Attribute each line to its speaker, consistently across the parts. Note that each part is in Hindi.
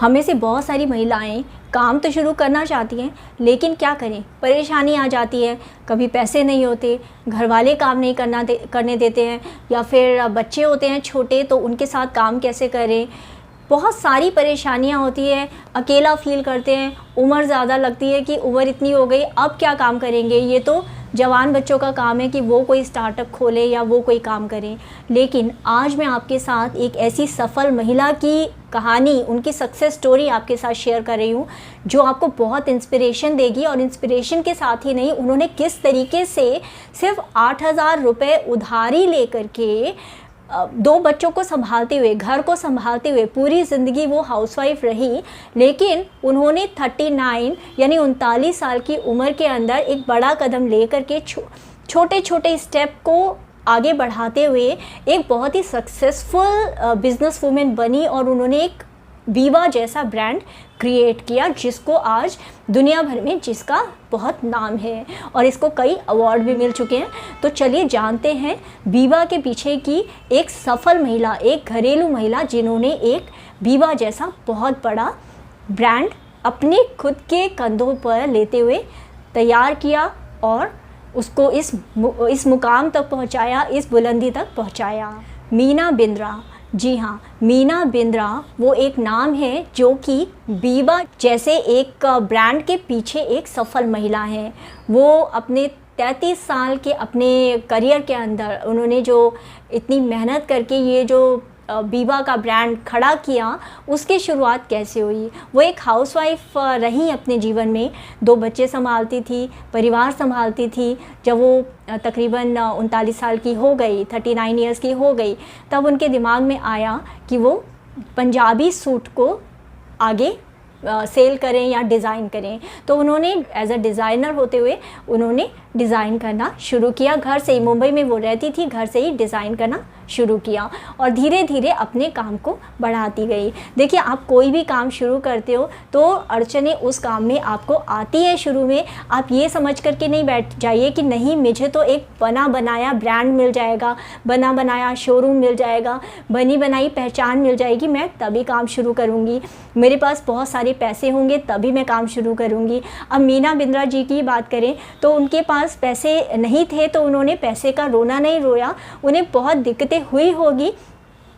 Speaker 1: हमें से बहुत सारी महिलाएं काम तो शुरू करना चाहती हैं, लेकिन क्या करें, परेशानी आ जाती है। कभी पैसे नहीं होते, घर वाले काम नहीं करने देते हैं, या फिर बच्चे होते हैं छोटे तो उनके साथ काम कैसे करें। बहुत सारी परेशानियां होती है, अकेला फील करते हैं, उम्र ज़्यादा लगती है कि उम्र इतनी हो गई, अब क्या काम करेंगे। ये तो जवान बच्चों का काम है कि वो कोई स्टार्टअप खोले या वो कोई काम करें। लेकिन आज मैं आपके साथ एक ऐसी सफल महिला की कहानी, उनकी सक्सेस स्टोरी आपके साथ शेयर कर रही हूँ, जो आपको बहुत इंस्पिरेशन देगी। और इंस्पिरेशन के साथ ही नहीं, उन्होंने किस तरीके से सिर्फ 8,000 रुपये उधारी लेकर के 2 बच्चों को संभालते हुए, घर को संभालते हुए, पूरी ज़िंदगी वो हाउसवाइफ रही। लेकिन उन्होंने 39 यानी 39 साल की उम्र के अंदर एक बड़ा कदम लेकर के छोटे छोटे स्टेप को आगे बढ़ाते हुए एक बहुत ही सक्सेसफुल बिजनेस वूमेन बनी, और उन्होंने एक वीवा जैसा ब्रांड क्रिएट किया, जिसको आज दुनिया भर में जिसका बहुत नाम है, और इसको कई अवार्ड भी मिल चुके हैं। तो चलिए जानते हैं वीवा के पीछे की एक सफल महिला, एक घरेलू महिला, जिन्होंने एक वीवा जैसा बहुत बड़ा ब्रांड अपने खुद के कंधों पर लेते हुए तैयार किया और उसको इस मुकाम तक पहुंचाया, इस बुलंदी तक पहुंचाया। मीना बिंद्रा, जी हाँ, मीना बिंद्रा वो एक नाम है जो कि वीवा जैसे एक ब्रांड के पीछे एक सफल महिला है। वो अपने 33 साल के अपने करियर के अंदर उन्होंने जो इतनी मेहनत करके ये जो वीवा का ब्रांड खड़ा किया, उसकी शुरुआत कैसे हुई। वो एक हाउसवाइफ रही अपने जीवन में, 2 बच्चे संभालती थी, परिवार संभालती थी। जब वो तकरीबन 39 साल की हो गई, 39 इयर्स की हो गई, तब उनके दिमाग में आया कि वो पंजाबी सूट को आगे सेल करें या डिज़ाइन करें। तो उन्होंने एज अ डिज़ाइनर होते हुए उन्होंने डिज़ाइन करना शुरू किया। घर से ही, मुंबई में वो रहती थी, घर से ही डिज़ाइन करना शुरू किया और धीरे धीरे अपने काम को बढ़ाती गई। देखिए, आप कोई भी काम शुरू करते हो तो अड़चने उस काम में आपको आती है। शुरू में आप ये समझ करके नहीं बैठ जाइए कि नहीं, मुझे तो एक बना बनाया ब्रांड मिल जाएगा, बना बनाया शोरूम मिल जाएगा, बनी बनाई पहचान मिल जाएगी, मैं तभी काम शुरू करूँगी, मेरे पास बहुत सारे पैसे होंगे तभी मैं काम शुरू करूँगी। अब मीना बिंद्रा जी की बात करें तो उनके पास पैसे नहीं थे, तो उन्होंने पैसे का रोना नहीं रोया। उन्हें बहुत दिक्कतें हुई होगी,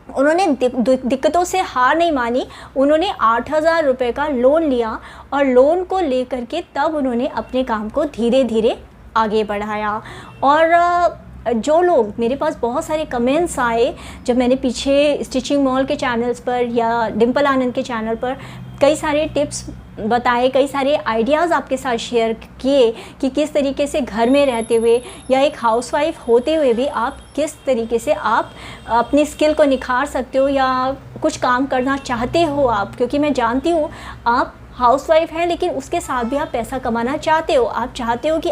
Speaker 1: उन्होंने दिक्कतों से हार नहीं मानी। उन्होंने 8,000 रुपये का लोन लिया और लोन को लेकर के तब उन्होंने अपने काम को धीरे धीरे आगे बढ़ाया। और जो लोग, मेरे पास बहुत सारे कमेंट्स आए जब मैंने पीछे स्टिचिंग मॉल के चैनल्स पर या डिम्पल आनंद के चैनल पर कई सारे टिप्स बताए, कई सारे आइडियाज़ आपके साथ शेयर किए कि किस तरीके से घर में रहते हुए या एक हाउसवाइफ होते हुए भी आप किस तरीके से आप अपनी स्किल को निखार सकते हो या कुछ काम करना चाहते हो आप। क्योंकि मैं जानती हूँ आप हाउसवाइफ हैं, लेकिन उसके साथ भी आप पैसा कमाना चाहते हो। आप चाहते हो कि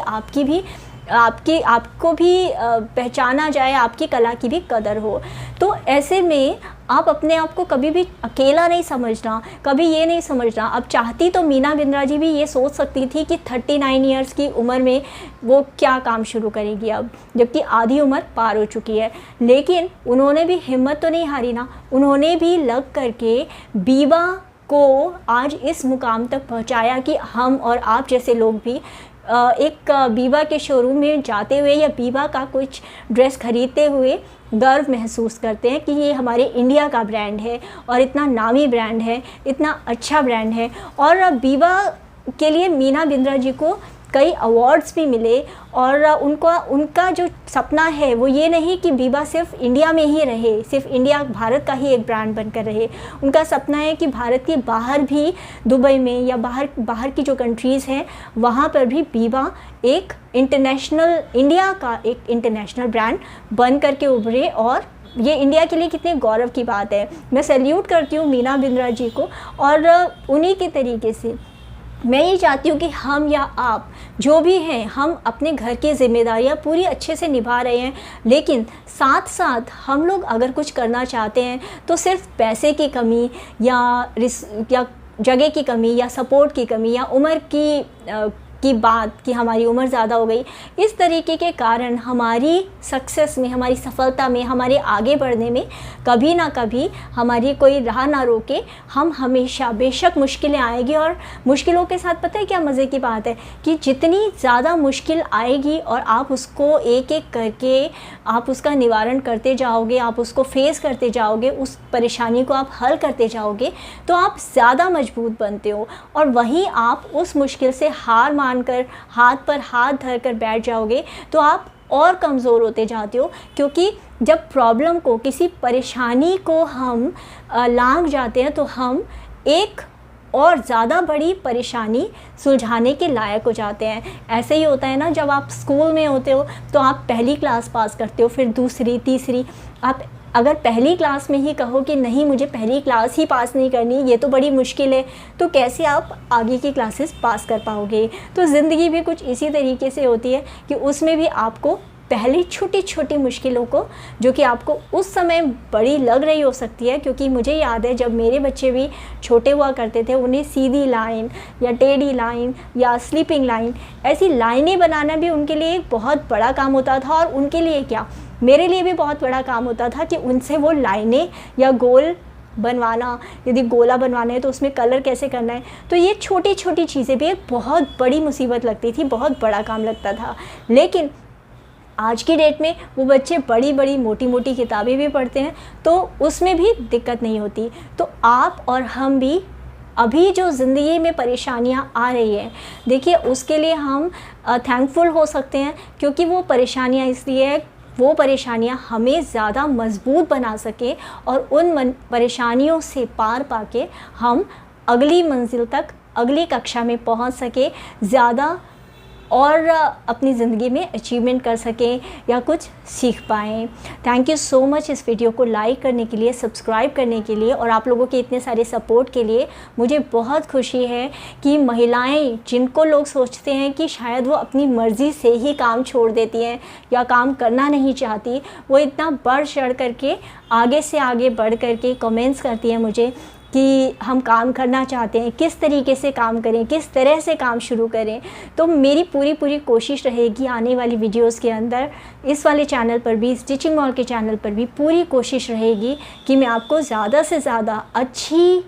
Speaker 1: आपको भी पहचाना जाए, आपकी कला की भी कदर हो। तो ऐसे में आप अपने आप को कभी भी अकेला नहीं समझना, कभी ये नहीं समझना। अब चाहती तो मीना बिंद्रा जी भी ये सोच सकती थी कि 39 इयर्स की उम्र में वो क्या काम शुरू करेगी अब, जबकि आधी उम्र पार हो चुकी है। लेकिन उन्होंने भी हिम्मत तो नहीं हारी ना, उन्होंने भी लग करके वीवा को आज इस मुकाम तक पहुंचाया कि हम और आप जैसे लोग भी एक वीवा के शोरूम में जाते हुए या वीवा का कुछ ड्रेस खरीदते हुए गर्व महसूस करते हैं कि ये हमारे इंडिया का ब्रांड है और इतना नामी ब्रांड है, इतना अच्छा ब्रांड है। और वीवा के लिए मीना बिंद्रा जी को कई अवार्ड्स भी मिले। और उनका जो सपना है वो ये नहीं कि वीवा सिर्फ इंडिया में ही रहे, सिर्फ इंडिया भारत का ही एक ब्रांड बनकर रहे। उनका सपना है कि भारत के बाहर भी, दुबई में या बाहर की जो कंट्रीज़ हैं वहाँ पर भी वीवा एक इंटरनेशनल, इंडिया का एक इंटरनेशनल ब्रांड बन करके उभरे। और ये इंडिया के लिए कितने गौरव की बात है। मैं सैल्यूट करती हूँ मीना बिंद्रा जी को। और उन्हीं के तरीके से मैं ये चाहती हूँ कि हम या आप जो भी हैं, हम अपने घर की जिम्मेदारियाँ पूरी अच्छे से निभा रहे हैं, लेकिन साथ साथ हम लोग अगर कुछ करना चाहते हैं तो सिर्फ पैसे की कमी या जगह की कमी या सपोर्ट की कमी या उम्र की की बात कि हमारी उम्र ज़्यादा हो गई, इस तरीके के कारण हमारी सक्सेस में, हमारी सफलता में, हमारे आगे बढ़ने में कभी ना कभी हमारी कोई राह ना रोके। हम हमेशा, बेशक मुश्किलें आएगी, और मुश्किलों के साथ पता है क्या मज़े की बात है कि जितनी ज़्यादा मुश्किल आएगी और आप उसको एक एक करके आप उसका निवारण करते जाओगे, आप उसको फेस करते जाओगे, उस परेशानी को आप हल करते जाओगे, तो आप ज़्यादा मजबूत बनते हो। और वहीं आप उस मुश्किल से हार मानकर, हाथ पर हाथ धर कर बैठ जाओगे तो आप और कमज़ोर होते जाते हो। क्योंकि जब प्रॉब्लम को, किसी परेशानी को हम लांघ जाते हैं तो हम एक और ज़्यादा बड़ी परेशानी सुलझाने के लायक हो जाते हैं। ऐसे ही होता है ना, जब आप स्कूल में होते हो तो आप पहली क्लास पास करते हो, फिर दूसरी, तीसरी। आप अगर पहली क्लास में ही कहो कि नहीं, मुझे पहली क्लास ही पास नहीं करनी, ये तो बड़ी मुश्किल है, तो कैसे आप आगे की क्लासेस पास कर पाओगे। तो ज़िंदगी भी कुछ इसी तरीके से होती है कि उसमें भी आपको पहली छोटी छोटी मुश्किलों को, जो कि आपको उस समय बड़ी लग रही हो सकती है, क्योंकि मुझे याद है जब मेरे बच्चे भी छोटे हुआ करते थे, उन्हें सीधी लाइन या टेढ़ी लाइन या स्लीपिंग लाइन, ऐसी लाइनें बनाना भी उनके लिए एक बहुत बड़ा काम होता था। और उनके लिए क्या, मेरे लिए भी बहुत बड़ा काम होता था कि उनसे वो लाइनें या गोल बनवाना, यदि गोला बनवाना है तो उसमें कलर कैसे करना है। तो ये छोटी छोटी चीज़ें भी एक बहुत बड़ी मुसीबत लगती थी, बहुत बड़ा काम लगता था। लेकिन आज की डेट में वो बच्चे बड़ी बड़ी मोटी मोटी किताबें भी पढ़ते हैं, तो उसमें भी दिक्कत नहीं होती। तो आप और हम भी अभी जो ज़िंदगी में परेशानियाँ आ रही हैं, देखिए उसके लिए हम थैंकफुल हो सकते हैं, क्योंकि वो परेशानियाँ इसलिए, वो परेशानियाँ हमें ज़्यादा मजबूत बना सकें और उन परेशानियों से पार पाके हम अगली मंजिल तक, अगली कक्षा में पहुंच सके, ज़्यादा और अपनी ज़िंदगी में अचीवमेंट कर सकें या कुछ सीख पाएँ। थैंक यू सो मच इस वीडियो को लाइक करने के लिए, सब्सक्राइब करने के लिए, और आप लोगों के इतने सारे सपोर्ट के लिए। मुझे बहुत खुशी है कि महिलाएं, जिनको लोग सोचते हैं कि शायद वो अपनी मर्ज़ी से ही काम छोड़ देती हैं या काम करना नहीं चाहती, वो इतना बढ़ चढ़ करके आगे से आगे बढ़ करके कमेंट्स करती हैं मुझे कि हम काम करना चाहते हैं, किस तरीके से काम करें, किस तरह से काम शुरू करें। तो मेरी पूरी कोशिश रहेगी आने वाली वीडियोस के अंदर, इस वाले चैनल पर भी, स्टिचिंग मॉल के चैनल पर भी पूरी कोशिश रहेगी कि मैं आपको ज़्यादा से ज़्यादा अच्छी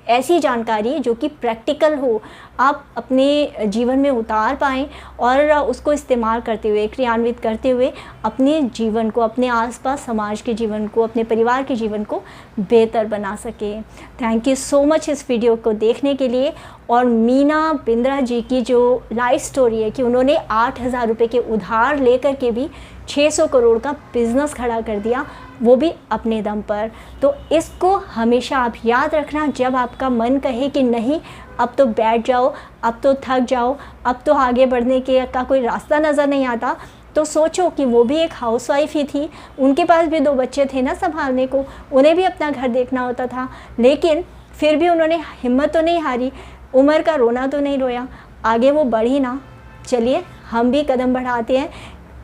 Speaker 1: ऐसी जानकारी जो कि प्रैक्टिकल हो, आप अपने जीवन में उतार पाएँ और उसको इस्तेमाल करते हुए, क्रियान्वित करते हुए अपने जीवन को, अपने आसपास समाज के जीवन को, अपने परिवार के जीवन को बेहतर बना सके। थैंक यू सो मच इस वीडियो को देखने के लिए। और मीना बिंद्रा जी की जो लाइफ स्टोरी है कि उन्होंने 8,000 रुपये के उधार लेकर के भी 600 करोड़ का बिज़नेस खड़ा कर दिया, वो भी अपने दम पर। तो इसको हमेशा आप याद रखना, जब आपका मन कहे कि नहीं अब तो बैठ जाओ, अब तो थक जाओ, अब तो आगे बढ़ने के का कोई रास्ता नज़र नहीं आता, तो सोचो कि वो भी एक हाउसवाइफ ही थी, उनके पास भी 2 बच्चे थे ना संभालने को, उन्हें भी अपना घर देखना होता था। लेकिन फिर भी उन्होंने हिम्मत तो नहीं हारी, उम्र का रोना तो नहीं रोया, आगे वो बढ़ी ना। चलिए हम भी कदम बढ़ाते हैं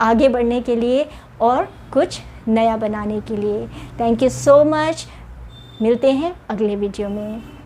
Speaker 1: आगे बढ़ने के लिए और कुछ नया बनाने के लिए। थैंक यू सो मच, मिलते हैं अगले वीडियो में।